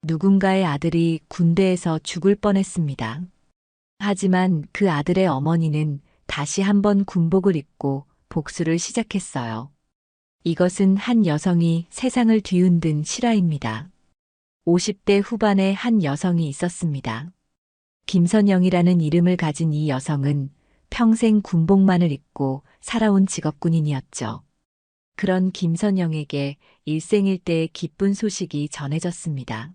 누군가의 아들이 군대에서 죽을 뻔했습니다. 하지만 그 아들의 어머니는 다시 한번 군복을 입고 복수를 시작했어요. 이것은 한 여성이 세상을 뒤흔든 실화입니다. 50대 후반의 한 여성이 있었습니다. 김선영이라는 이름을 가진 이 여성은 평생 군복만을 입고 살아온 직업군인이었죠. 그런 김선영에게 일생일대의 기쁜 소식이 전해졌습니다.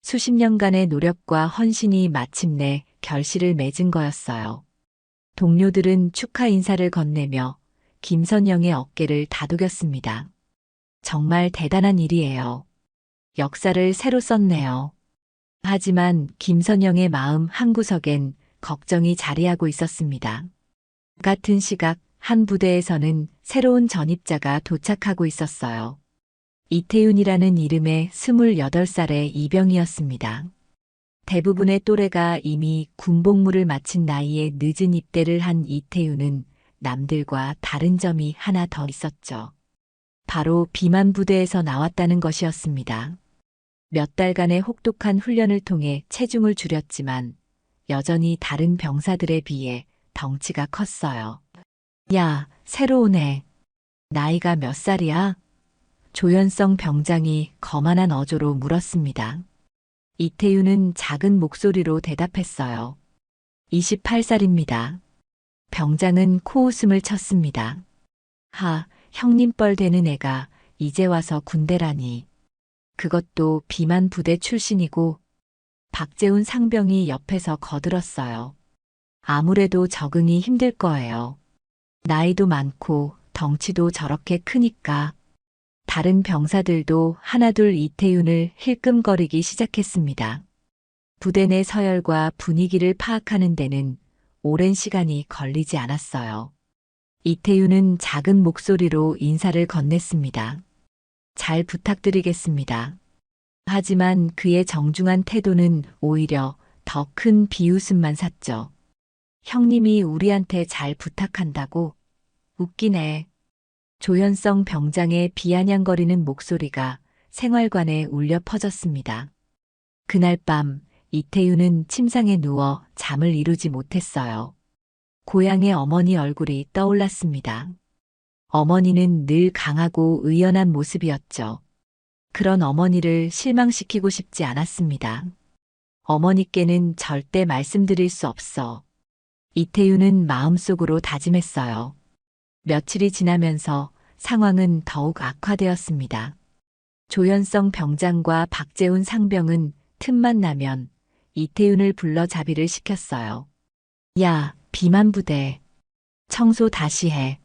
수십 년간의 노력과 헌신이 마침내 결실을 맺은 거였어요. 동료들은 축하 인사를 건네며 김선영의 어깨를 다독였습니다. 정말 대단한 일이에요. 역사를 새로 썼네요. 하지만 김선영의 마음 한구석엔 걱정이 자리하고 있었습니다. 같은 시각 한 부대에서는 새로운 전입자가 도착하고 있었어요. 이태윤이라는 이름의 28살의 이병이었습니다. 대부분의 또래가 이미 군복무를 마친 나이에 늦은 입대를 한 이태윤은 남들과 다른 점이 하나 더 있었죠. 바로 비만 부대에서 나왔다는 것이었습니다. 몇 달간의 혹독한 훈련을 통해 체중을 줄였지만 여전히 다른 병사들에 비해 덩치가 컸어요. 야, 새로 오네. 나이가 몇 살이야? 조현성 병장이 거만한 어조로 물었습니다. 이태윤은 작은 목소리로 대답했어요. 28살입니다. 병장은 코웃음을 쳤습니다. 형님 뻘 되는 애가 이제 와서 군대라니. 그것도 비만 부대 출신이고. 박재훈 상병이 옆에서 거들었어요. 아무래도 적응이 힘들 거예요. 나이도 많고 덩치도 저렇게 크니까. 다른 병사들도 하나둘 이태윤을 힐끔거리기 시작했습니다. 부대 내 서열과 분위기를 파악하는 데는 오랜 시간이 걸리지 않았어요. 이태윤은 작은 목소리로 인사를 건넸습니다. 잘 부탁드리겠습니다. 하지만 그의 정중한 태도는 오히려 더 큰 비웃음만 샀죠. 형님이 우리한테 잘 부탁한다고? 웃기네. 조현성 병장의 비아냥거리는 목소리가 생활관에 울려 퍼졌습니다. 그날 밤 이태윤은 침상에 누워 잠을 이루지 못했어요. 고향의 어머니 얼굴이 떠올랐습니다. 어머니는 늘 강하고 의연한 모습이었죠. 그런 어머니를 실망시키고 싶지 않았습니다. 어머니께는 절대 말씀드릴 수 없어. 이태윤은 마음속으로 다짐했어요. 며칠이 지나면서 상황은 더욱 악화되었습니다. 조현성 병장과 박재훈 상병은 틈만 나면 이태윤을 불러 자비를 시켰어요. 야, 비만 부대. 청소 다시 해.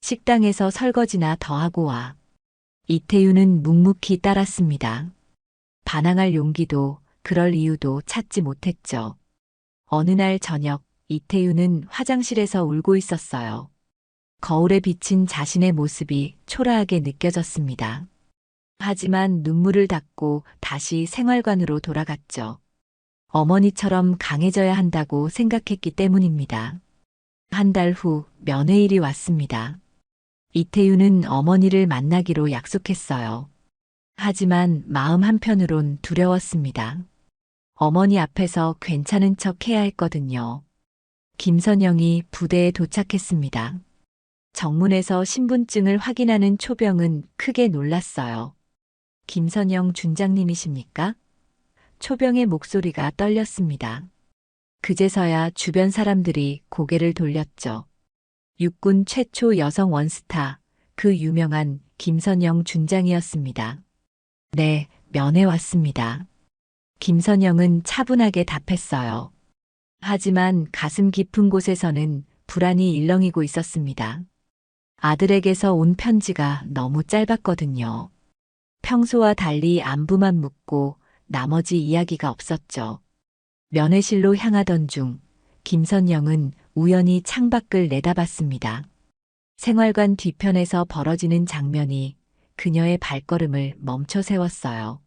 식당에서 설거지나 더 하고 와. 이태윤은 묵묵히 따랐습니다. 반항할 용기도 그럴 이유도 찾지 못했죠. 어느 날 저녁 이태윤은 화장실에서 울고 있었어요. 거울에 비친 자신의 모습이 초라하게 느껴졌습니다. 하지만 눈물을 닦고 다시 생활관으로 돌아갔죠. 어머니처럼 강해져야 한다고 생각했기 때문입니다. 한 달 후 면회일이 왔습니다. 이태윤은 어머니를 만나기로 약속했어요. 하지만 마음 한편으론 두려웠습니다. 어머니 앞에서 괜찮은 척 해야 했거든요. 김선영이 부대에 도착했습니다. 정문에서 신분증을 확인하는 초병은 크게 놀랐어요. 김선영 준장님이십니까? 초병의 목소리가 떨렸습니다. 그제서야 주변 사람들이 고개를 돌렸죠. 육군 최초 여성 원스타, 그 유명한 김선영 준장이었습니다. 네, 면회 왔습니다. 김선영은 차분하게 답했어요. 하지만 가슴 깊은 곳에서는 불안이 일렁이고 있었습니다. 아들에게서 온 편지가 너무 짧았거든요. 평소와 달리 안부만 묻고 나머지 이야기가 없었죠. 면회실로 향하던 중 김선영은 우연히 창밖을 내다봤습니다. 생활관 뒤편에서 벌어지는 장면이 그녀의 발걸음을 멈춰 세웠어요.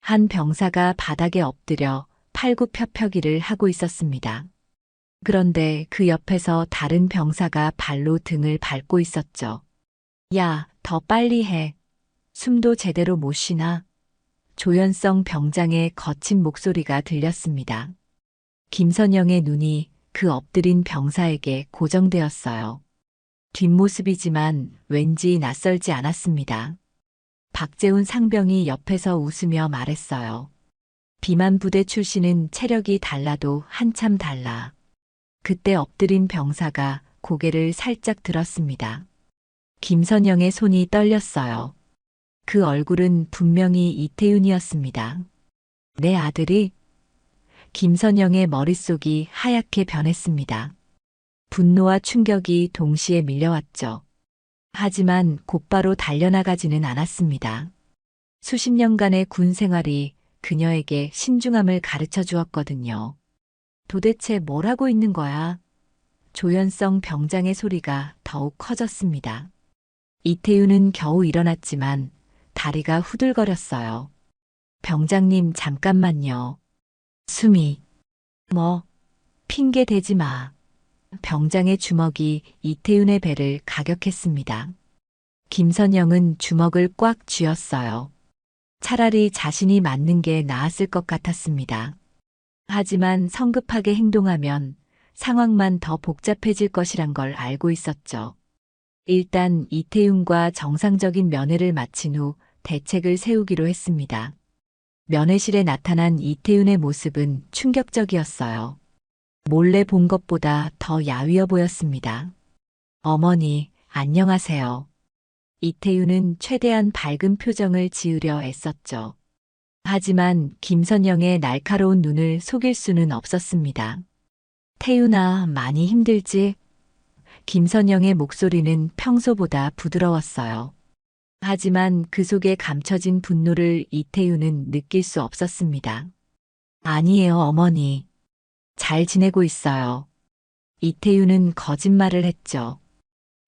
한 병사가 바닥에 엎드려 팔굽혀펴기를 하고 있었습니다. 그런데 그 옆에서 다른 병사가 발로 등을 밟고 있었죠. 야, 더 빨리 해. 숨도 제대로 못 쉬나? 조현성 병장의 거친 목소리가 들렸습니다. 김선영의 눈이 그 엎드린 병사에게 고정되었어요. 뒷모습이지만 왠지 낯설지 않았습니다. 박재훈 상병이 옆에서 웃으며 말했어요. 비만 부대 출신은 체력이 달라도 한참 달라. 그때 엎드린 병사가 고개를 살짝 들었습니다. 김선영의 손이 떨렸어요. 그 얼굴은 분명히 이태윤이었습니다. 내 아들이? 김선영의 머릿속이 하얗게 변했습니다. 분노와 충격이 동시에 밀려왔죠. 하지만 곧바로 달려나가지는 않았습니다. 수십 년간의 군 생활이 그녀에게 신중함을 가르쳐 주었거든요. 도대체 뭘 하고 있는 거야? 조현성 병장의 소리가 더욱 커졌습니다. 이태윤은 겨우 일어났지만 다리가 후들거렸어요. 병장님, 잠깐만요. 숨이. 핑계 대지 마. 병장의 주먹이 이태윤의 배를 가격했습니다. 김선영은 주먹을 꽉 쥐었어요. 차라리 자신이 맞는 게 나았을 것 같았습니다. 하지만 성급하게 행동하면 상황만 더 복잡해질 것이란 걸 알고 있었죠. 일단 이태윤과 정상적인 면회를 마친 후 대책을 세우기로 했습니다. 면회실에 나타난 이태윤의 모습은 충격적이었어요. 몰래 본 것보다 더 야위어 보였습니다. 어머니, 안녕하세요. 이태윤은 최대한 밝은 표정을 지으려 애썼죠. 하지만 김선영의 날카로운 눈을 속일 수는 없었습니다. 태윤아, 많이 힘들지? 김선영의 목소리는 평소보다 부드러웠어요. 하지만 그 속에 감춰진 분노를 이태윤은 느낄 수 없었습니다. 아니에요, 어머니. 잘 지내고 있어요. 이태윤은 거짓말을 했죠.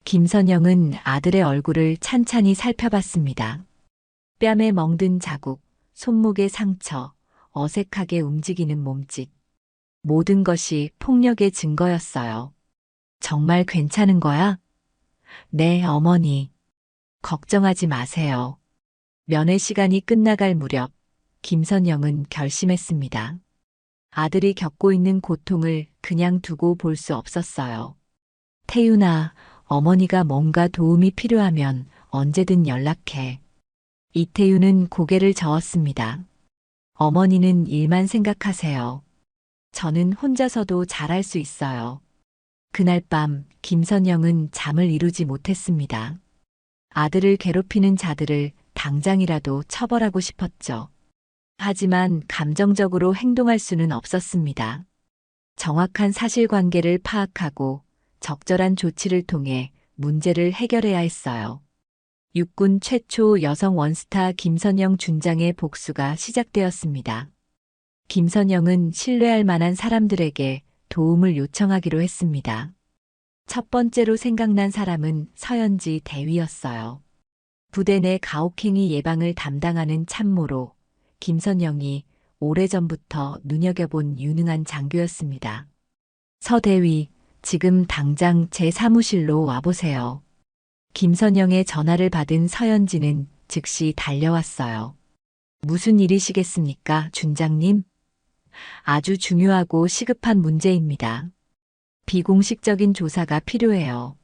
김선영은 아들의 얼굴을 찬찬히 살펴봤습니다. 뺨에 멍든 자국, 손목의 상처, 어색하게 움직이는 몸짓. 모든 것이 폭력의 증거였어요. 정말 괜찮은 거야? 네, 어머니. 걱정하지 마세요. 면회 시간이 끝나갈 무렵 김선영은 결심했습니다. 아들이 겪고 있는 고통을 그냥 두고 볼 수 없었어요. 태윤아, 어머니가 뭔가 도움이 필요하면 언제든 연락해. 이태윤은 고개를 저었습니다. 어머니는 일만 생각하세요. 저는 혼자서도 잘할 수 있어요. 그날 밤 김선영은 잠을 이루지 못했습니다. 아들을 괴롭히는 자들을 당장이라도 처벌하고 싶었죠. 하지만 감정적으로 행동할 수는 없었습니다. 정확한 사실관계를 파악하고 적절한 조치를 통해 문제를 해결해야 했어요. 육군 최초 여성 원스타 김선영 준장의 복수가 시작되었습니다. 김선영은 신뢰할 만한 사람들에게 도움을 요청하기로 했습니다. 첫 번째로 생각난 사람은 서연지 대위였어요. 부대 내 가혹행위 예방을 담당하는 참모로 김선영이 오래전부터 눈여겨본 유능한 장교였습니다. 서 대위, 지금 당장 제 사무실로 와보세요. 김선영의 전화를 받은 서연지는 즉시 달려왔어요. 무슨 일이시겠습니까, 준장님? 아주 중요하고 시급한 문제입니다. 비공식적인 조사가 필요해요.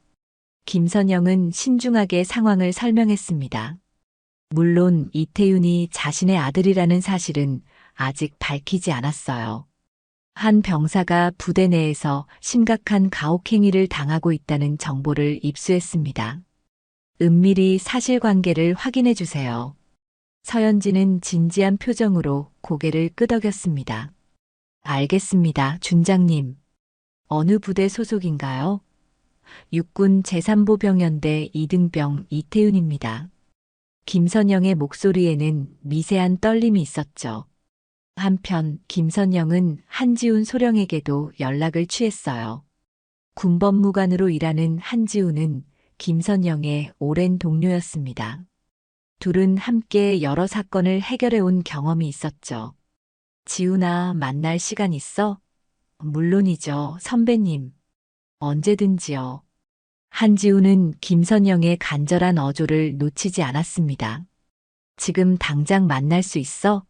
김선영은 신중하게 상황을 설명했습니다. 물론 이태윤이 자신의 아들이라는 사실은 아직 밝히지 않았어요. 한 병사가 부대 내에서 심각한 가혹행위를 당하고 있다는 정보를 입수했습니다. 은밀히 사실관계를 확인해 주세요. 서연지는 진지한 표정으로 고개를 끄덕였습니다. 알겠습니다, 준장님. 어느 부대 소속인가요? 육군 제3보병연대 2등병 이태윤입니다. 김선영의 목소리에는 미세한 떨림이 있었죠. 한편 김선영은 한지훈 소령에게도 연락을 취했어요. 군법무관으로 일하는 한지훈은 김선영의 오랜 동료였습니다. 둘은 함께 여러 사건을 해결해 온 경험이 있었죠. 지훈아, 만날 시간 있어? 물론이죠, 선배님. 언제든지요. 한지훈은 김선영의 간절한 어조를 놓치지 않았습니다. 지금 당장 만날 수 있어?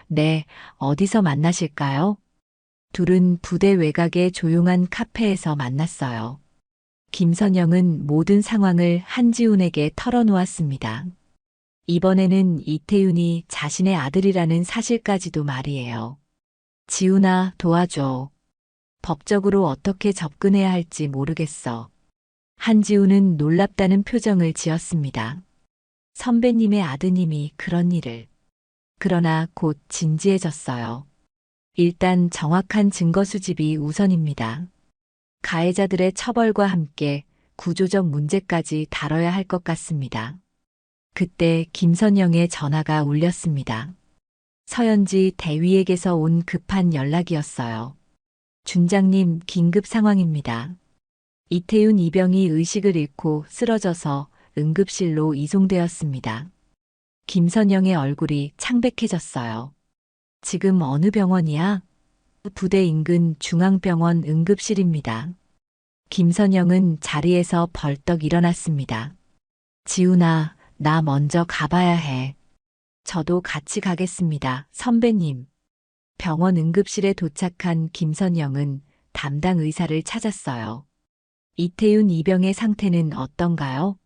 네, 어디서 만나실까요? 둘은 부대 외곽의 조용한 카페에서 만났어요. 김선영은 모든 상황을 한지훈에게 털어놓았습니다. 이번에는 이태윤이 자신의 아들이라는 사실까지도 말이에요. 지훈아, 도와줘. 법적으로 어떻게 접근해야 할지 모르겠어. 한지훈은 놀랍다는 표정을 지었습니다. 선배님의 아드님이 그런 일을. 그러나 곧 진지해졌어요. 일단 정확한 증거 수집이 우선입니다. 가해자들의 처벌과 함께 구조적 문제까지 다뤄야 할 것 같습니다. 그때 김선영의 전화가 울렸습니다. 서현지 대위에게서 온 급한 연락이었어요. 준장님, 긴급 상황입니다. 이태윤 이병이 의식을 잃고 쓰러져서 응급실로 이송되었습니다. 김선영의 얼굴이 창백해졌어요. 지금 어느 병원이야? 부대 인근 중앙병원 응급실입니다. 김선영은 자리에서 벌떡 일어났습니다. 지훈아, 나 먼저 가봐야 해. 저도 같이 가겠습니다, 선배님. 병원 응급실에 도착한 김선영은 담당 의사를 찾았어요. 이태윤 이병의 상태는 어떤가요?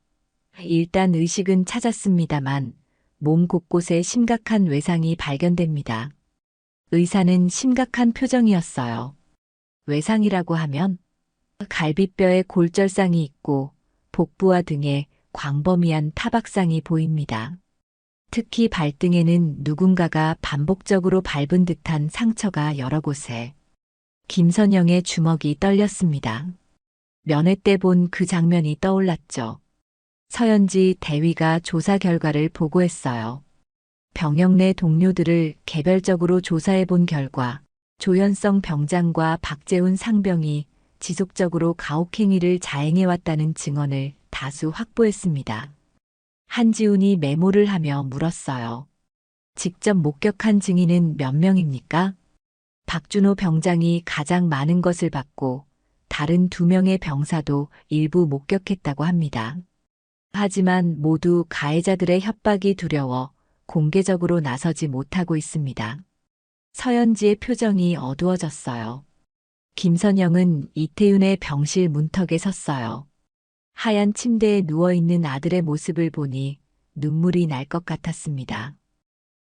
일단 의식은 찾았습니다만 몸 곳곳에 심각한 외상이 발견됩니다. 의사는 심각한 표정이었어요. 외상이라고 하면 갈비뼈에 골절상이 있고 복부와 등에 광범위한 타박상이 보입니다. 특히 발등에는 누군가가 반복적으로 밟은 듯한 상처가 여러 곳에. 김선영의 주먹이 떨렸습니다. 면회 때 본 그 장면이 떠올랐죠. 서현지 대위가 조사 결과를 보고했어요. 병영 내 동료들을 개별적으로 조사해 본 결과 조현성 병장과 박재훈 상병이 지속적으로 가혹행위를 자행해왔다는 증언을 다수 확보했습니다. 한지훈이 메모를 하며 물었어요. 직접 목격한 증인은 몇 명입니까? 박준호 병장이 가장 많은 것을 받고 다른 2명의 병사도 일부 목격했다고 합니다. 하지만 모두 가해자들의 협박이 두려워 공개적으로 나서지 못하고 있습니다. 서현지의 표정이 어두워졌어요. 김선영은 이태윤의 병실 문턱에 섰어요. 하얀 침대에 누워있는 아들의 모습을 보니 눈물이 날 것 같았습니다.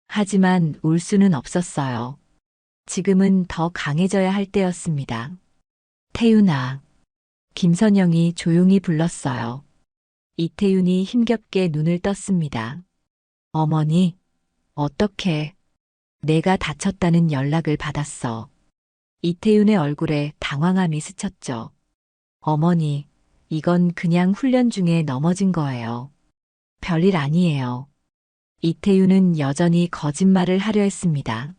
하지만 울 수는 없었어요. 지금은 더 강해져야 할 때였습니다. 태윤아. 김선영이 조용히 불렀어요. 이태윤이 힘겹게 눈을 떴습니다. 어머니, 어떻게 내가 다쳤다는 연락을 받았어. 이태윤의 얼굴에 당황함이 스쳤죠. 어머니, 이건 그냥 훈련 중에 넘어진 거예요. 별일 아니에요. 이태윤은 여전히 거짓말을 하려 했습니다.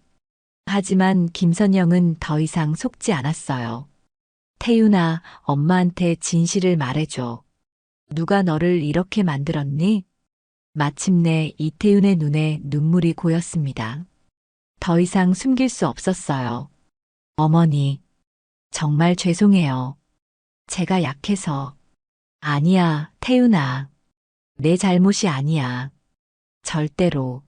하지만 김선영은 더 이상 속지 않았어요. 태윤아, 엄마한테 진실을 말해줘. 누가 너를 이렇게 만들었니? 마침내 이태윤의 눈에 눈물이 고였습니다. 더 이상 숨길 수 없었어요. 어머니, 정말 죄송해요. 제가 약해서. 아니야, 태윤아. 내 잘못이 아니야. 절대로.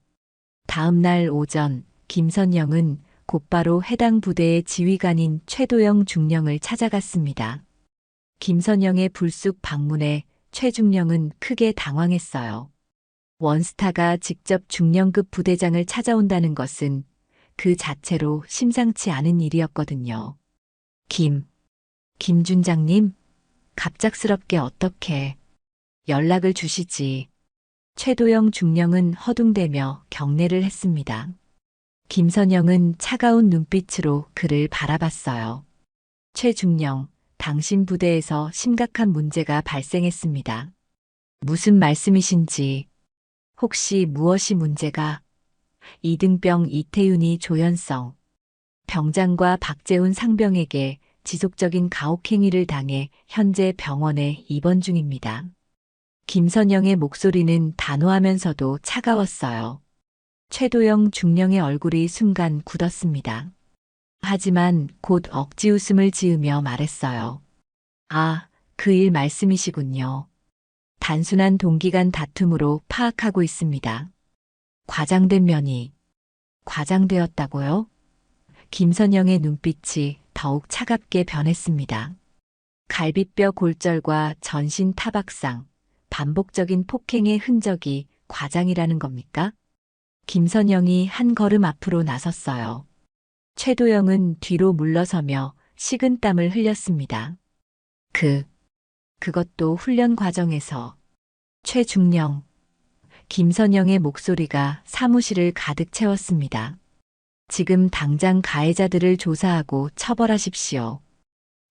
다음 날 오전, 김선영은 곧바로 해당 부대의 지휘관인 최도영 중령을 찾아갔습니다. 김선영의 불쑥 방문에 최중령은 크게 당황했어요. 원스타가 직접 중령급 부대장을 찾아온다는 것은 그 자체로 심상치 않은 일이었거든요. 김 준장님, 갑작스럽게 어떻게 연락을 주시지? 최도영 중령은 허둥대며 경례를 했습니다. 김선영은 차가운 눈빛으로 그를 바라봤어요. 최중령, 당신 부대에서 심각한 문제가 발생했습니다. 무슨 말씀이신지, 혹시 무엇이 문제가? 이등병 이태윤이 조현성 병장과 박재훈 상병에게 지속적인 가혹행위를 당해 현재 병원에 입원 중입니다. 김선영의 목소리는 단호하면서도 차가웠어요. 최도영 중령의 얼굴이 순간 굳었습니다. 하지만 곧 억지 웃음을 지으며 말했어요. 아, 그 일 말씀이시군요. 단순한 동기 간 다툼으로 파악하고 있습니다. 과장된 면이 과장되었다고요? 김선영의 눈빛이 더욱 차갑게 변했습니다. 갈비뼈 골절과 전신 타박상, 반복적인 폭행의 흔적이 과장이라는 겁니까? 김선영이 한 걸음 앞으로 나섰어요. 최도영은 뒤로 물러서며 식은땀을 흘렸습니다. 그것도 훈련 과정에서. 최중령. 김선영의 목소리가 사무실을 가득 채웠습니다. 지금 당장 가해자들을 조사하고 처벌하십시오.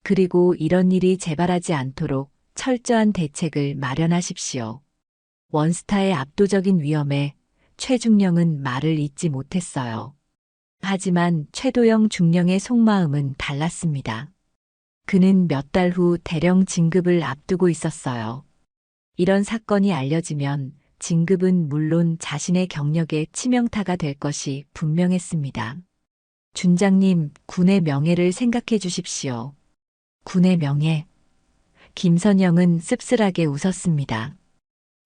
그리고 이런 일이 재발하지 않도록 철저한 대책을 마련하십시오. 원스타의 압도적인 위험에 최중령은 말을 잇지 못했어요. 하지만 최도영 중령의 속마음은 달랐습니다. 그는 몇 달 후 대령 진급을 앞두고 있었어요. 이런 사건이 알려지면 진급은 물론 자신의 경력에 치명타가 될 것이 분명했습니다. 준장님, 군의 명예를 생각해 주십시오. 군의 명예. 김선영은 씁쓸하게 웃었습니다.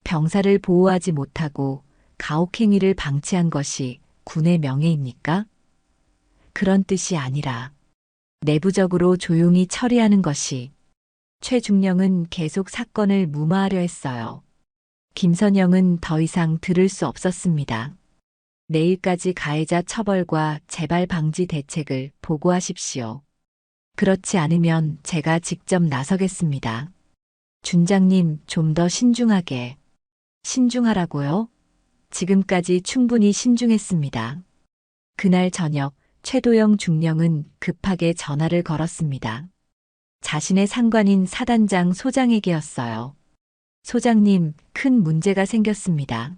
병사를 보호하지 못하고 가혹행위를 방치한 것이 군의 명예입니까? 그런 뜻이 아니라 내부적으로 조용히 처리하는 것이. 최중령은 계속 사건을 무마하려 했어요. 김선영은 더 이상 들을 수 없었습니다. 내일까지 가해자 처벌과 재발 방지 대책을 보고하십시오. 그렇지 않으면 제가 직접 나서겠습니다. 준장님, 좀 더 신중하게. 신중하라고요? 지금까지 충분히 신중했습니다. 그날 저녁 최도영 중령은 급하게 전화를 걸었습니다. 자신의 상관인 사단장 소장에게였어요. 소장님, 큰 문제가 생겼습니다.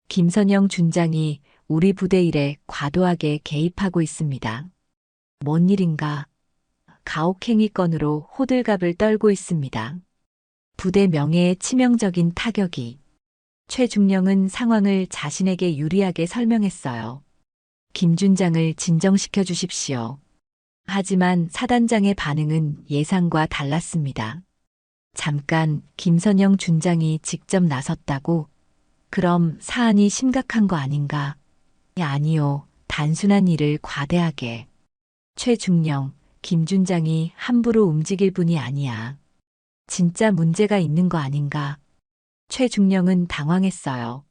김선영 준장이 우리 부대 일에 과도하게 개입하고 있습니다. 뭔 일인가? 가혹행위 건으로 호들갑을 떨고 있습니다. 부대 명예에 치명적인 타격이. 최중령은 상황을 자신에게 유리하게 설명했어요. 김 준장을 진정시켜 주십시오. 하지만 사단장의 반응은 예상과 달랐습니다. 잠깐 김선영 준장이 직접 나섰다고? 그럼 사안이 심각한 거 아닌가? 아니요, 단순한 일을 과대하게. 최중령, 김 준장이 함부로 움직일 분이 아니야. 진짜 문제가 있는 거 아닌가? 최중령은 당황했어요.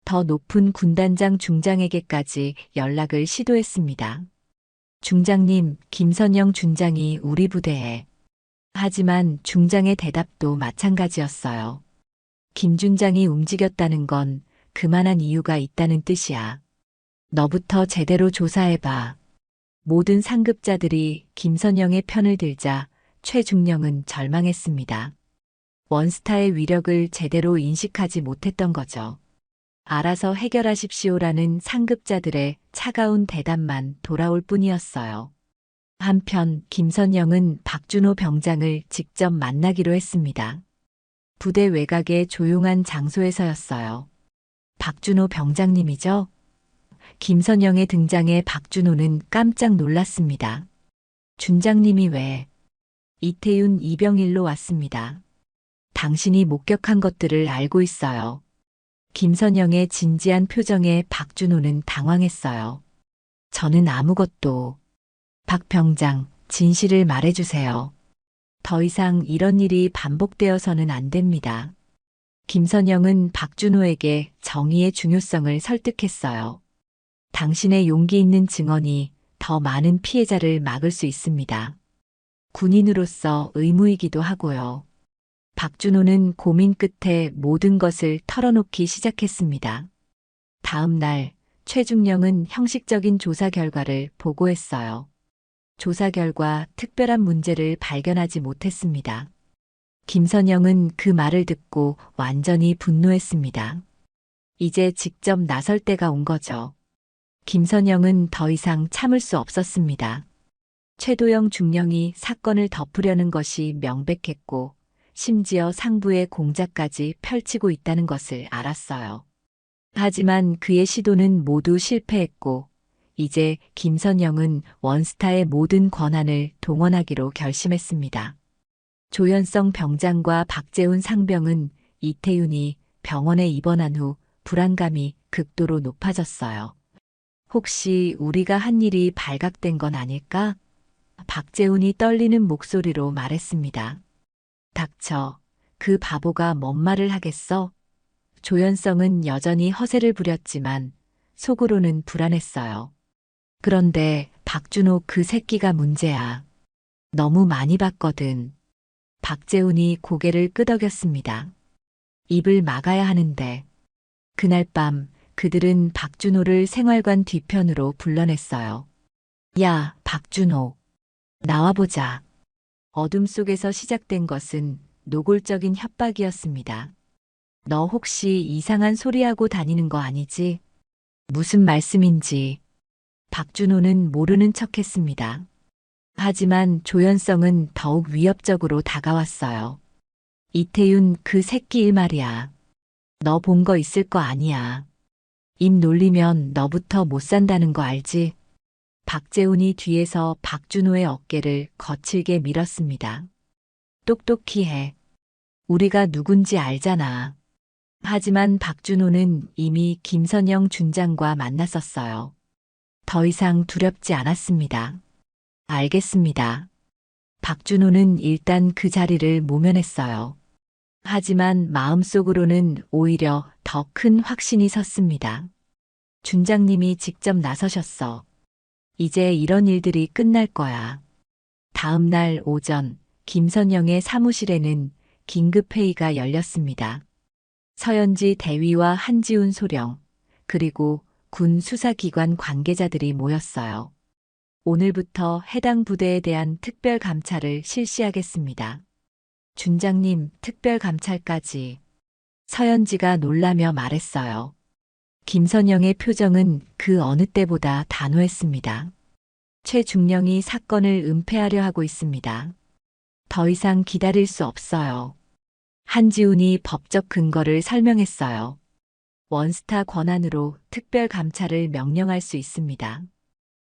더 높은 군단장 중장에게까지 연락을 시도했습니다. 중장님, 김선영 준장이 우리 부대에. 하지만 중장의 대답도 마찬가지였어요. 김 준장이 움직였다는 건 그만한 이유가 있다는 뜻이야. 너부터 제대로 조사해봐. 모든 상급자들이 김선영의 편을 들자 최중령은 절망했습니다. 원스타의 위력을 제대로 인식하지 못했던 거죠. 알아서 해결하십시오라는 상급자들의 차가운 대답만 돌아올 뿐이었어요. 한편 김선영은 박준호 병장을 직접 만나기로 했습니다. 부대 외곽의 조용한 장소에서였어요. 박준호 병장님이죠? 김선영의 등장에 박준호는 깜짝 놀랐습니다. 준장님이 왜? 이태윤 이병일로 왔습니다. 당신이 목격한 것들을 알고 있어요. 김선영의 진지한 표정에 박준호는 당황했어요. 저는 아무것도. 박 병장, 진실을 말해주세요. 더 이상 이런 일이 반복되어서는 안 됩니다. 김선영은 박준호에게 정의의 중요성을 설득했어요. 당신의 용기 있는 증언이 더 많은 피해자를 막을 수 있습니다. 군인으로서 의무이기도 하고요. 박준호는 고민 끝에 모든 것을 털어놓기 시작했습니다. 다음 날 최중령은 형식적인 조사 결과를 보고했어요. 조사 결과 특별한 문제를 발견하지 못했습니다. 김선영은 그 말을 듣고 완전히 분노했습니다. 이제 직접 나설 때가 온 거죠. 김선영은 더 이상 참을 수 없었습니다. 최도영 중령이 사건을 덮으려는 것이 명백했고 심지어 상부의 공작까지 펼치고 있다는 것을 알았어요. 하지만 그의 시도는 모두 실패했고 이제 김선영은 원스타의 모든 권한을 동원하기로 결심했습니다. 조현성 병장과 박재훈 상병은 이태윤이 병원에 입원한 후 불안감이 극도로 높아졌어요. 혹시 우리가 한 일이 발각된 건 아닐까? 박재훈이 떨리는 목소리로 말했습니다. 닥쳐. 그 바보가 뭔 말을 하겠어? 조연성은 여전히 허세를 부렸지만 속으로는 불안했어요. 그런데 박준호 그 새끼가 문제야. 너무 많이 봤거든. 박재훈이 고개를 끄덕였습니다. 입을 막아야 하는데. 그날 밤 그들은 박준호를 생활관 뒤편으로 불러냈어요. 야, 박준호. 나와보자. 어둠 속에서 시작된 것은 노골적인 협박이었습니다. 너 혹시 이상한 소리하고 다니는 거 아니지? 무슨 말씀인지. 박준호는 모르는 척했습니다. 하지만 조연성은 더욱 위협적으로 다가왔어요. 이태윤 그 새끼 일 말이야. 너 본 거 있을 거 아니야. 입 놀리면 너부터 못 산다는 거 알지? 박재훈이 뒤에서 박준호의 어깨를 거칠게 밀었습니다. 똑똑히 해. 우리가 누군지 알잖아. 하지만 박준호는 이미 김선영 준장과 만났었어요. 더 이상 두렵지 않았습니다. 알겠습니다. 박준호는 일단 그 자리를 모면했어요. 하지만 마음속으로는 오히려 더 큰 확신이 섰습니다. 준장님이 직접 나서셨어. 이제 이런 일들이 끝날 거야. 다음 날 오전 김선영의 사무실에는 긴급회의가 열렸습니다. 서현지 대위와 한지훈 소령, 그리고 군 수사기관 관계자들이 모였어요. 오늘부터 해당 부대에 대한 특별 감찰을 실시하겠습니다. 준장님, 특별 감찰까지. 서현지가 놀라며 말했어요. 김선영의 표정은 그 어느 때보다 단호했습니다. 최중령이 사건을 은폐하려 하고 있습니다. 더 이상 기다릴 수 없어요. 한지훈이 법적 근거를 설명했어요. 원스타 권한으로 특별 감찰을 명령할 수 있습니다.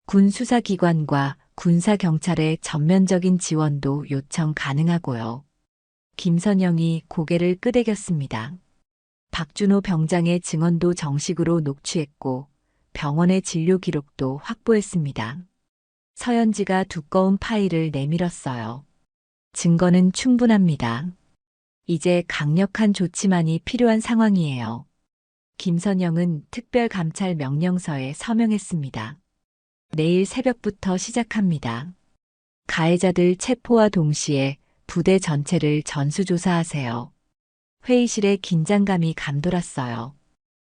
군 수사기관과 군사경찰의 전면적인 지원도 요청 가능하고요. 김선영이 고개를 끄덕였습니다. 박준호 병장의 증언도 정식으로 녹취했고 병원의 진료 기록도 확보했습니다. 서현지가 두꺼운 파일을 내밀었어요. 증거는 충분합니다. 이제 강력한 조치만이 필요한 상황이에요. 김선영은 특별감찰 명령서에 서명했습니다. 내일 새벽부터 시작합니다. 가해자들 체포와 동시에 부대 전체를 전수조사하세요. 회의실에 긴장감이 감돌았어요.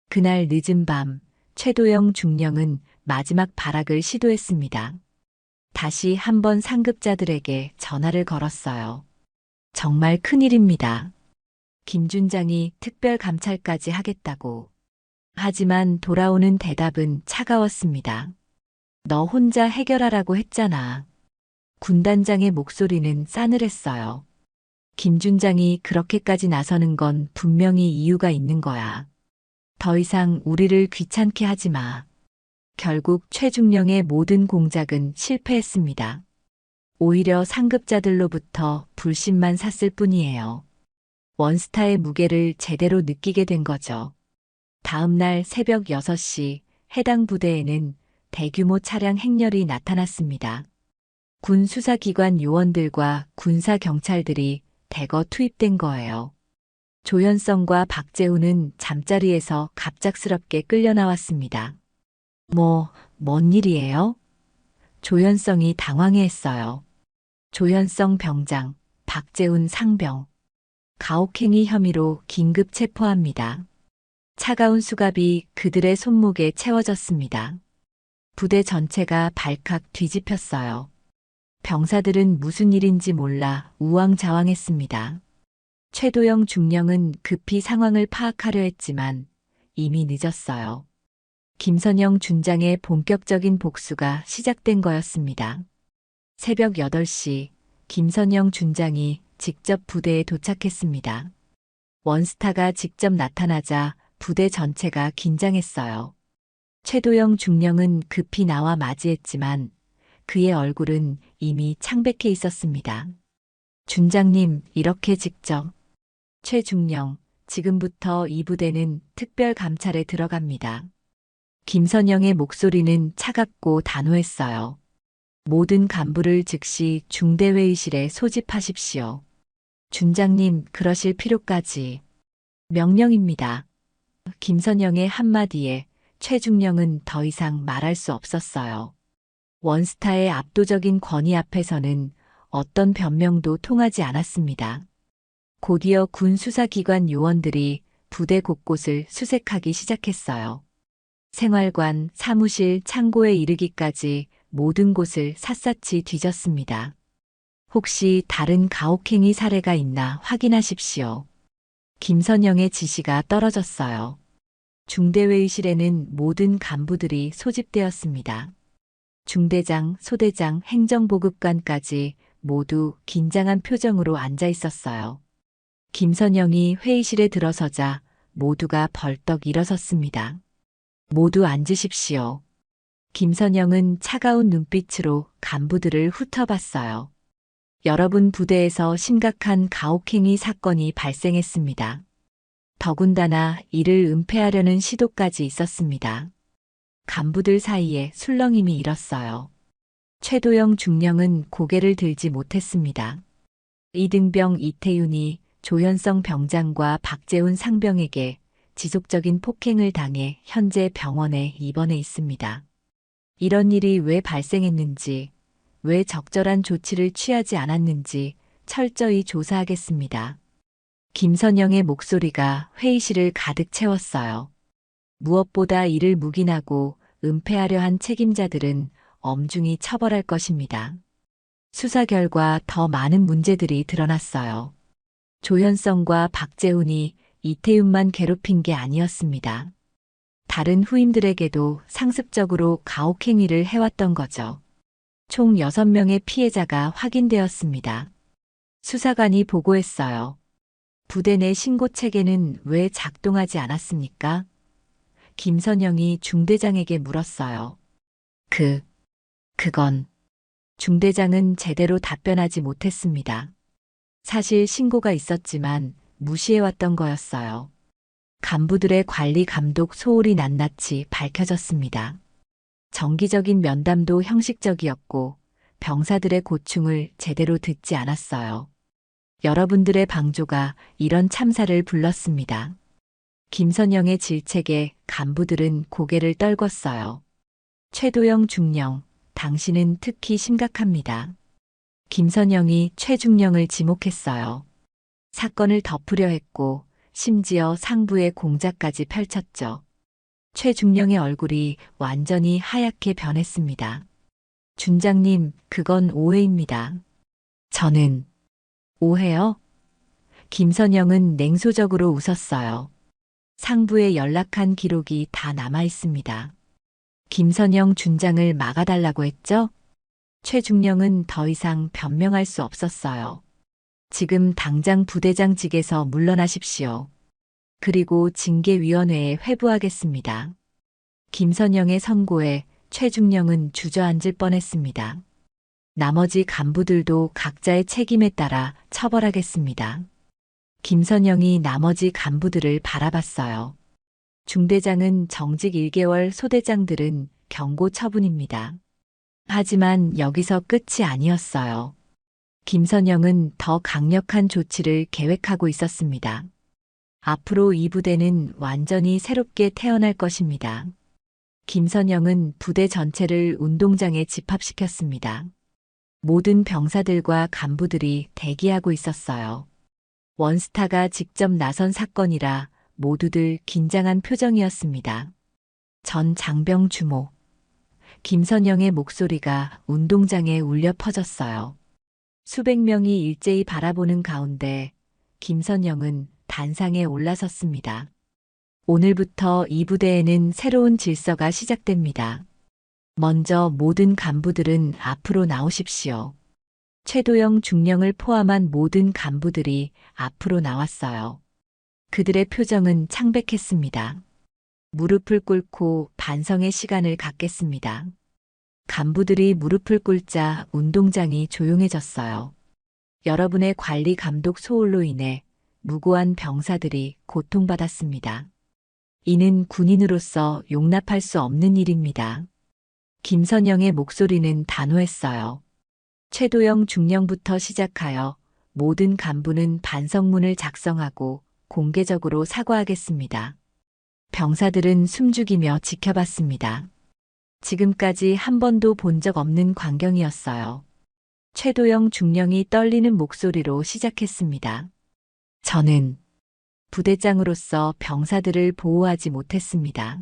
그날 늦은 밤 최도영 중령은 마지막 발악을 시도했습니다. 다시 한번 상급자들에게 전화를 걸었어요. 정말 큰일입니다. 김 준장이 특별감찰까지 하겠다고. 하지만 돌아오는 대답은 차가웠습니다. 너 혼자 해결하라고 했잖아. 군단장의 목소리는 싸늘했어요. 김 준장이 그렇게까지 나서는 건 분명히 이유가 있는 거야. 더 이상 우리를 귀찮게 하지 마. 결국 최중령의 모든 공작은 실패했습니다. 오히려 상급자들로부터 불신만 샀을 뿐이에요. 원스타의 무게를 제대로 느끼게 된 거죠. 다음 날 새벽 6시 해당 부대에는 대규모 차량 행렬이 나타났습니다. 군 수사기관 요원들과 군사경찰들이 대거 투입된 거예요. 조연성과 박재훈은 잠자리에서 갑작스럽게 끌려 나왔습니다. 뭔 일이에요? 조연성이 당황해했어요. 조연성 병장, 박재훈 상병. 가혹행위 혐의로 긴급 체포합니다. 차가운 수갑이 그들의 손목에 채워졌습니다. 부대 전체가 발칵 뒤집혔어요. 병사들은 무슨 일인지 몰라 우왕좌왕했습니다. 최도영 중령은 급히 상황을 파악하려 했지만 이미 늦었어요. 김선영 준장의 본격적인 복수가 시작된 거였습니다. 새벽 8시 김선영 준장이 직접 부대에 도착했습니다. 원스타가 직접 나타나자 부대 전체가 긴장했어요. 최도영 중령은 급히 나와 맞이했지만 그의 얼굴은 이미 창백해 있었습니다. 준장님, 이렇게 직접. 최중령, 지금부터 이 부대는 특별 감찰에 들어갑니다. 김선영의 목소리는 차갑고 단호했어요. 모든 간부를 즉시 중대회의실에 소집하십시오. 준장님, 그러실 필요까지. 명령입니다. 김선영의 한마디에 최중령은 더 이상 말할 수 없었어요. 원스타의 압도적인 권위 앞에서는 어떤 변명도 통하지 않았습니다. 곧이어 군 수사기관 요원들이 부대 곳곳을 수색하기 시작했어요. 생활관, 사무실, 창고에 이르기까지 모든 곳을 샅샅이 뒤졌습니다. 혹시 다른 가혹행위 사례가 있나 확인하십시오. 김선영의 지시가 떨어졌어요. 중대회의실에는 모든 간부들이 소집되었습니다. 중대장, 소대장, 행정보급관까지 모두 긴장한 표정으로 앉아 있었어요. 김선영이 회의실에 들어서자 모두가 벌떡 일어섰습니다. 모두 앉으십시오. 김선영은 차가운 눈빛으로 간부들을 훑어봤어요. 여러분 부대에서 심각한 가혹행위 사건이 발생했습니다. 더군다나 이를 은폐하려는 시도까지 있었습니다. 간부들 사이에 술렁임이 일었어요. 최도영 중령은 고개를 들지 못했습니다. 이등병 이태윤이 조현성 병장과 박재훈 상병에게 지속적인 폭행을 당해 현재 병원에 입원해 있습니다. 이런 일이 왜 발생했는지, 왜 적절한 조치를 취하지 않았는지 철저히 조사하겠습니다. 김선영의 목소리가 회의실을 가득 채웠어요. 무엇보다 이를 묵인하고 은폐하려 한 책임자들은 엄중히 처벌할 것입니다. 수사 결과 더 많은 문제들이 드러났어요. 조현성과 박재훈이 이태윤만 괴롭힌 게 아니었습니다. 다른 후임들에게도 상습적으로 가혹행위를 해왔던 거죠. 총 6명의 피해자가 확인되었습니다. 수사관이 보고했어요. 부대 내 신고 체계는 왜 작동하지 않았습니까? 김선영이 중대장에게 물었어요. 그건 중대장은 제대로 답변하지 못했습니다. 사실 신고가 있었지만 무시해왔던 거였어요. 간부들의 관리 감독 소홀이 낱낱이 밝혀졌습니다. 정기적인 면담도 형식적이었고 병사들의 고충을 제대로 듣지 않았어요. 여러분들의 방조가 이런 참사를 불렀습니다. 김선영의 질책에 간부들은 고개를 떨궜어요. 최도영 중령, 당신은 특히 심각합니다. 김선영이 최중령을 지목했어요. 사건을 덮으려 했고 심지어 상부의 공작까지 펼쳤죠. 최중령의 얼굴이 완전히 하얗게 변했습니다. 준장님, 그건 오해입니다. 저는 오해요? 김선영은 냉소적으로 웃었어요. 상부에 연락한 기록이 다 남아 있습니다. 김선영 준장을 막아달라고 했죠? 최중령은 더 이상 변명할 수 없었어요. 지금 당장 부대장직에서 물러나십시오. 그리고 징계위원회에 회부하겠습니다. 김선영의 선고에 최중령은 주저앉을 뻔했습니다. 나머지 간부들도 각자의 책임에 따라 처벌하겠습니다. 김선영이 나머지 간부들을 바라봤어요. 중대장은 정직 1개월, 소대장들은 경고 처분입니다. 하지만 여기서 끝이 아니었어요. 김선영은 더 강력한 조치를 계획하고 있었습니다. 앞으로 이 부대는 완전히 새롭게 태어날 것입니다. 김선영은 부대 전체를 운동장에 집합시켰습니다. 모든 병사들과 간부들이 대기하고 있었어요. 원스타가 직접 나선 사건이라 모두들 긴장한 표정이었습니다. 전 장병 주모. 김선영의 목소리가 운동장에 울려 퍼졌어요. 수백 명이 일제히 바라보는 가운데 김선영은 단상에 올라섰습니다. 오늘부터 이 부대에는 새로운 질서가 시작됩니다. 먼저 모든 간부들은 앞으로 나오십시오. 최도영 중령을 포함한 모든 간부들이 앞으로 나왔어요. 그들의 표정은 창백했습니다. 무릎을 꿇고 반성의 시간을 갖겠습니다. 간부들이 무릎을 꿇자 운동장이 조용해졌어요. 여러분의 관리 감독 소홀로 인해 무고한 병사들이 고통받았습니다. 이는 군인으로서 용납할 수 없는 일입니다. 김선영의 목소리는 단호했어요. 최도영 중령부터 시작하여 모든 간부는 반성문을 작성하고 공개적으로 사과하겠습니다. 병사들은 숨죽이며 지켜봤습니다. 지금까지 한 번도 본 적 없는 광경이었어요. 최도영 중령이 떨리는 목소리로 시작했습니다. 저는 부대장으로서 병사들을 보호하지 못했습니다.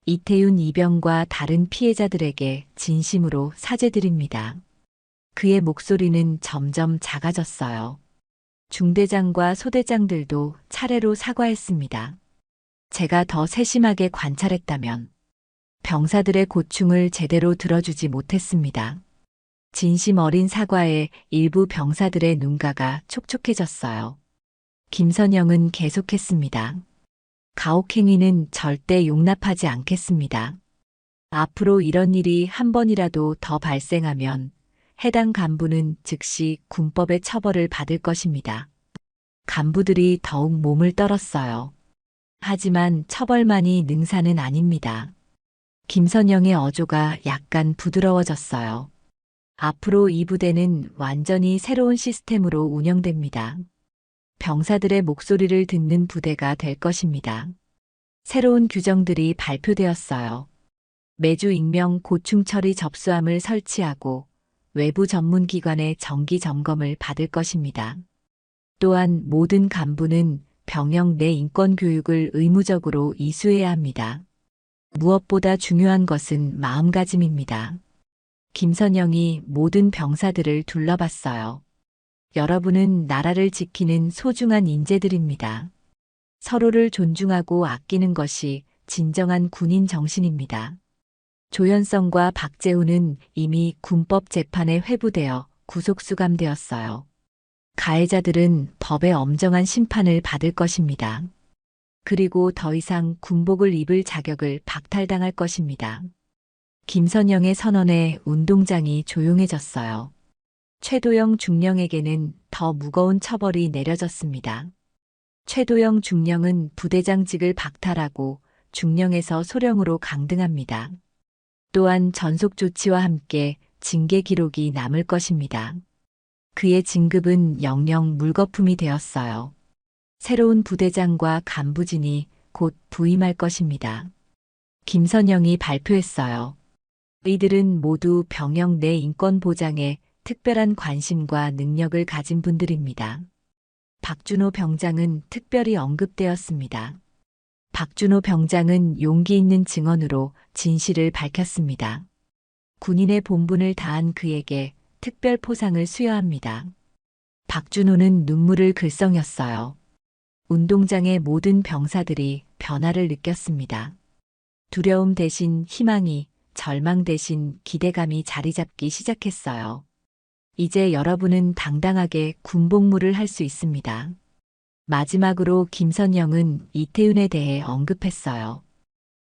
이태윤 이병과 다른 피해자들에게 진심으로 사죄드립니다. 그의 목소리는 점점 작아졌어요. 중대장과 소대장들도 차례로 사과했습니다. 제가 더 세심하게 관찰했다면 병사들의 고충을 제대로 들어주지 못했습니다. 진심 어린 사과에 일부 병사들의 눈가가 촉촉해졌어요. 김선영은 계속했습니다. 가혹행위는 절대 용납하지 않겠습니다. 앞으로 이런 일이 한 번이라도 더 발생하면 해당 간부는 즉시 군법의 처벌을 받을 것입니다. 간부들이 더욱 몸을 떨었어요. 하지만 처벌만이 능사는 아닙니다. 김선영의 어조가 약간 부드러워졌어요. 앞으로 이 부대는 완전히 새로운 시스템으로 운영됩니다. 병사들의 목소리를 듣는 부대가 될 것입니다. 새로운 규정들이 발표되었어요. 매주 익명 고충 처리 접수함을 설치하고 외부 전문기관의 정기 점검을 받을 것입니다. 또한 모든 간부는 병영 내 인권 교육을 의무적으로 이수해야 합니다. 무엇보다 중요한 것은 마음가짐입니다. 김선영이 모든 병사들을 둘러봤어요. 여러분은 나라를 지키는 소중한 인재들입니다. 서로를 존중하고 아끼는 것이 진정한 군인 정신입니다. 조현성과 박재우는 이미 군법 재판에 회부되어 구속 수감되었어요. 가해자들은 법의 엄정한 심판을 받을 것입니다. 그리고 더 이상 군복을 입을 자격을 박탈당할 것입니다. 김선영의 선언에 운동장이 조용해졌어요. 최도영 중령에게는 더 무거운 처벌이 내려졌습니다. 최도영 중령은 부대장직을 박탈하고 중령에서 소령으로 강등합니다. 또한 전속 조치와 함께 징계 기록이 남을 것입니다. 그의 진급은 영영 물거품이 되었어요. 새로운 부대장과 간부진이 곧 부임할 것입니다. 김선영이 발표했어요. 이들은 모두 병영 내 인권 보장에 특별한 관심과 능력을 가진 분들입니다. 박준호 병장은 특별히 언급되었습니다. 박준호 병장은 용기 있는 증언으로 진실을 밝혔습니다. 군인의 본분을 다한 그에게 특별 포상을 수여합니다. 박준호는 눈물을 글썽였어요. 운동장의 모든 병사들이 변화를 느꼈습니다. 두려움 대신 희망이, 절망 대신 기대감이 자리 잡기 시작했어요. 이제 여러분은 당당하게 군복무를 할 수 있습니다. 마지막으로 김선영은 이태윤에 대해 언급했어요.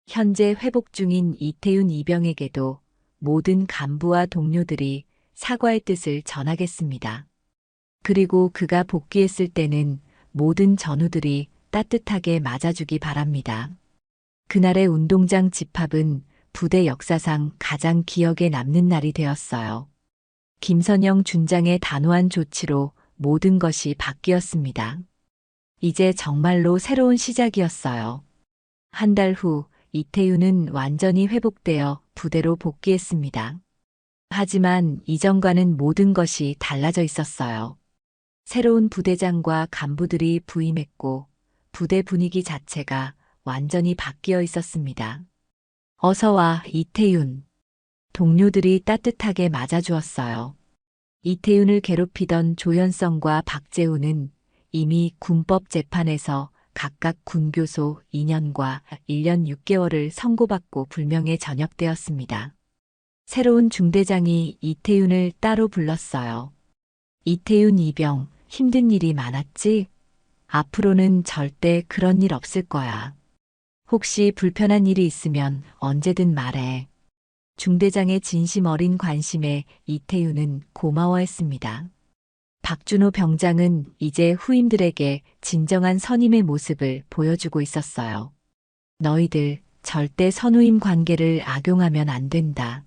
현재 회복 중인 이태윤 이병에게도 모든 간부와 동료들이 사과의 뜻을 전하겠습니다. 그리고 그가 복귀했을 때는 모든 전우들이 따뜻하게 맞아주기 바랍니다. 그날의 운동장 집합은 부대 역사상 가장 기억에 남는 날이 되었어요. 김선영 준장의 단호한 조치로 모든 것이 바뀌었습니다. 이제 정말로 새로운 시작이었어요. 한 달 후 이태윤은 완전히 회복되어 부대로 복귀했습니다. 하지만 이전과는 모든 것이 달라져 있었어요. 새로운 부대장과 간부들이 부임했고 부대 분위기 자체가 완전히 바뀌어 있었습니다. 어서 와, 이태윤. 동료들이 따뜻하게 맞아주었어요. 이태윤을 괴롭히던 조현성과 박재우는 이미 군법 재판에서 각각 군교소 2년과 1년 6개월을 선고받고 불명예 전역되었습니다. 새로운 중대장이 이태윤을 따로 불렀어요. 이태윤 이병, 힘든 일이 많았지? 앞으로는 절대 그런 일 없을 거야. 혹시 불편한 일이 있으면 언제든 말해. 중대장의 진심 어린 관심에 이태윤은 고마워했습니다. 박준호 병장은 이제 후임들에게 진정한 선임의 모습을 보여주고 있었어요. 너희들 절대 선후임 관계를 악용하면 안 된다.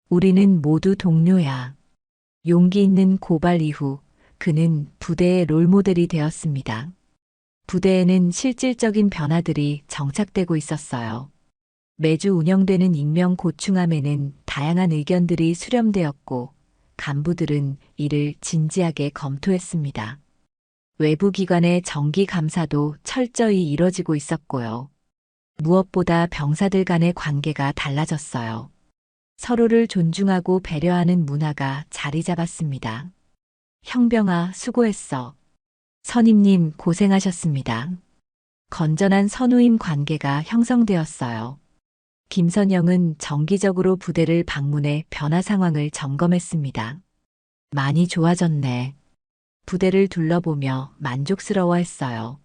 우리는 모두 동료야. 용기 있는 고발 이후 그는 부대의 롤모델이 되었습니다. 부대에는 실질적인 변화들이 정착되고 있었어요. 매주 운영되는 익명 고충함에는 다양한 의견들이 수렴되었고 간부들은 이를 진지하게 검토했습니다. 외부 기관의 정기 감사도 철저히 이뤄지고 있었고요. 무엇보다 병사들 간의 관계가 달라졌어요. 서로를 존중하고 배려하는 문화가 자리 잡았습니다. 형병아, 수고했어. 선임님, 고생하셨습니다. 건전한 선후임 관계가 형성되었어요. 김선영은 정기적으로 부대를 방문해 변화 상황을 점검했습니다. 많이 좋아졌네. 부대를 둘러보며 만족스러워했어요.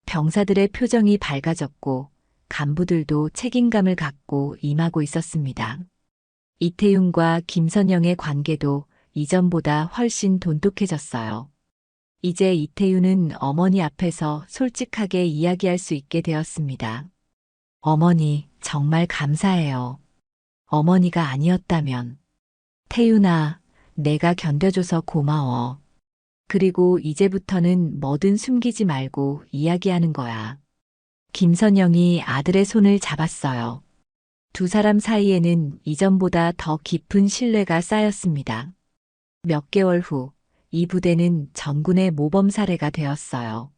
병사들의 표정이 밝아졌고 간부들도 책임감을 갖고 임하고 있었습니다. 이태윤과 김선영의 관계도 이전보다 훨씬 돈독해졌어요. 이제 이태윤은 어머니 앞에서 솔직하게 이야기할 수 있게 되었습니다. 어머니, 정말 감사해요. 어머니가 아니었다면. 태윤아, 내가 견뎌줘서 고마워. 그리고 이제부터는 뭐든 숨기지 말고 이야기하는 거야. 김선영이 아들의 손을 잡았어요. 두 사람 사이에는 이전보다 더 깊은 신뢰가 쌓였습니다. 몇 개월 후, 이 부대는 전군의 모범 사례가 되었어요.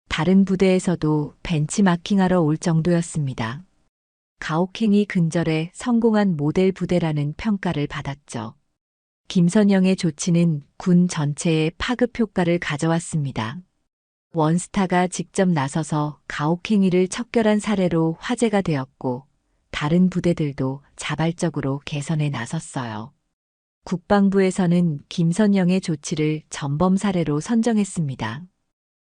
다른 부대에서도 벤치마킹하러 올 정도였습니다. 가혹행위 근절에 성공한 모델 부대라는 평가를 받았죠. 김선영의 조치는 군 전체에 파급 효과를 가져왔습니다. 원스타가 직접 나서서 가혹행위를 척결한 사례로 화제가 되었고 다른 부대들도 자발적으로 개선에 나섰어요. 국방부에서는 김선영의 조치를 전범 사례로 선정했습니다.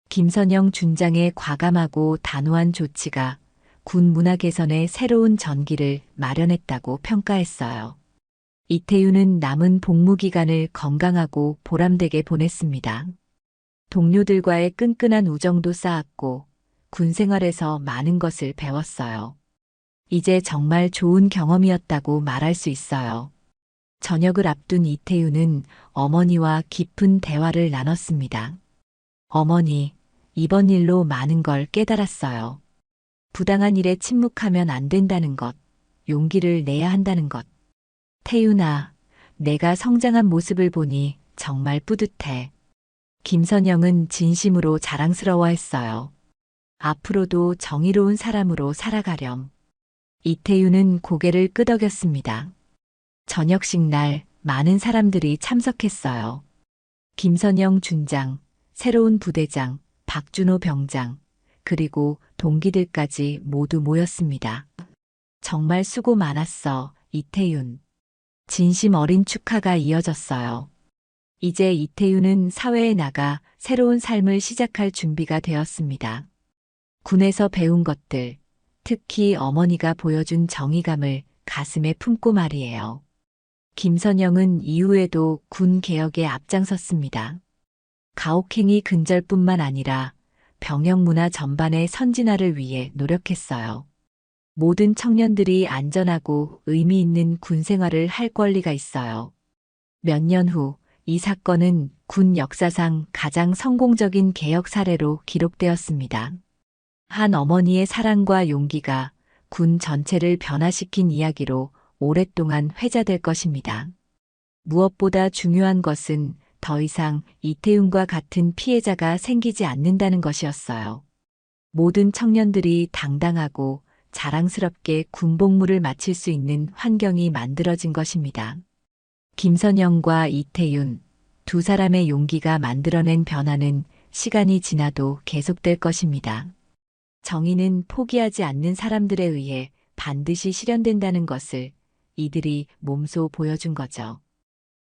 김선영 준장의 과감하고 단호한 조치가 군 문화 개선의 새로운 전기를 마련했다고 평가했어요. 이태윤은 남은 복무 기간을 건강하고 보람되게 보냈습니다. 동료들과의 끈끈한 우정도 쌓았고 군 생활에서 많은 것을 배웠어요. 이제 정말 좋은 경험이었다고 말할 수 있어요. 저녁을 앞둔 이태윤은 어머니와 깊은 대화를 나눴습니다. 어머니, 이번 일로 많은 걸 깨달았어요. 부당한 일에 침묵하면 안 된다는 것, 용기를 내야 한다는 것. 태윤아, 내가 성장한 모습을 보니 정말 뿌듯해. 김선영은 진심으로 자랑스러워했어요. 앞으로도 정의로운 사람으로 살아가렴. 이태윤은 고개를 끄덕였습니다. 저녁식 날 많은 사람들이 참석했어요. 김선영 준장, 새로운 부대장, 박준호 병장, 그리고 동기들까지 모두 모였습니다. 정말 수고 많았어, 이태윤. 진심 어린 축하가 이어졌어요. 이제 이태윤은 사회에 나가 새로운 삶을 시작할 준비가 되었습니다. 군에서 배운 것들, 특히 어머니가 보여준 정의감을 가슴에 품고 말이에요. 김선영은 이후에도 군 개혁에 앞장섰습니다. 가혹행위 근절뿐만 아니라 병영 문화 전반의 선진화를 위해 노력했어요. 모든 청년들이 안전하고 의미 있는 군 생활을 할 권리가 있어요. 몇 년 후 이 사건은 군 역사상 가장 성공적인 개혁 사례로 기록되었습니다. 한 어머니의 사랑과 용기가 군 전체를 변화시킨 이야기로 오랫동안 회자될 것입니다. 무엇보다 중요한 것은 더 이상 이태윤과 같은 피해자가 생기지 않는다는 것이었어요. 모든 청년들이 당당하고 자랑스럽게 군복무를 마칠 수 있는 환경이 만들어진 것입니다. 김선영과 이태윤, 두 사람의 용기가 만들어낸 변화는 시간이 지나도 계속될 것입니다. 정의는 포기하지 않는 사람들에 의해 반드시 실현된다는 것을 이들이 몸소 보여준 거죠.